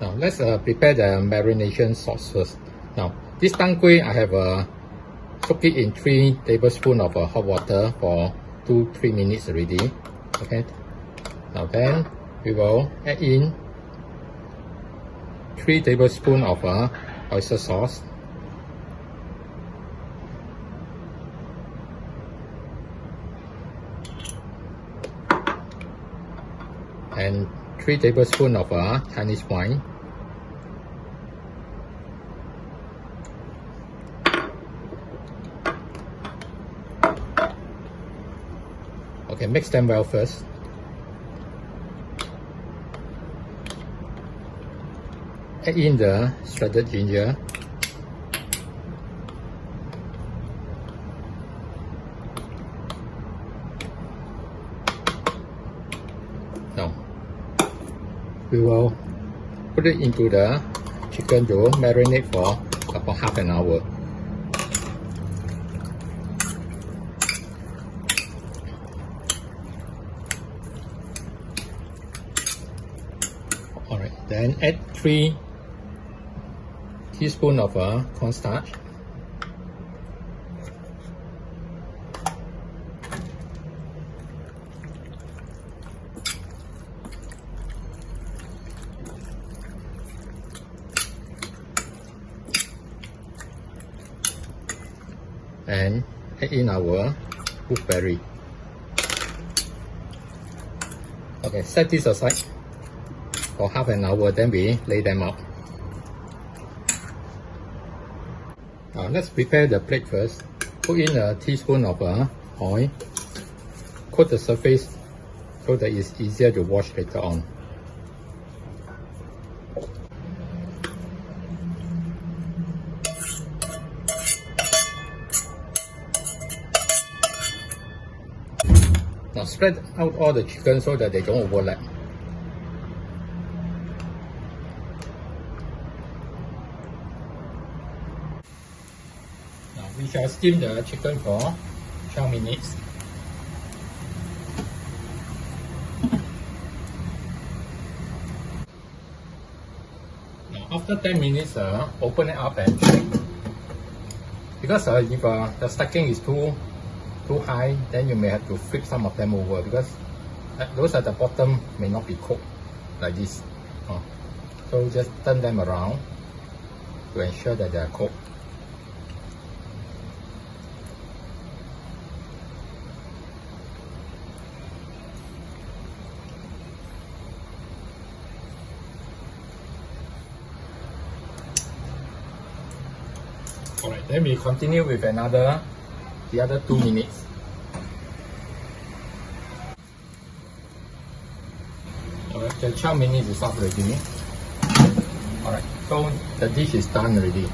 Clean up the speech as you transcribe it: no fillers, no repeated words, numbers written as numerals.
Now let's prepare the marination sauce first. Now this tang gui I have soaked it in 3 tablespoons of hot water for 2-3 minutes already. Okay. Now then we will add in 3 tablespoons of oyster sauce. And 3 tablespoons of Chinese wine. Okay, mix them well first. Add in the shredded ginger. Now, we will put it into the chicken to marinate for about half an hour. Alright, then add 3 teaspoons of cornstarch. And add in our gooseberry. Okay, set this aside for half an hour, then we lay them out. Now let's prepare the plate first. Put in a teaspoon of oil. Coat the surface so that it's easier to wash later on. Now spread out all the chicken so that they don't overlap. Now we shall steam the chicken for 12 minutes. Now after 10 minutes, open it up and check. Because if the stacking is too high, then you may have to flip some of them over, because those at the bottom may not be cooked like this. So just turn them around to ensure that they are cooked. Alright, then we continue with the other 2 minutes. Alright, the 12 minutes is up already. Alright, so the dish is done already.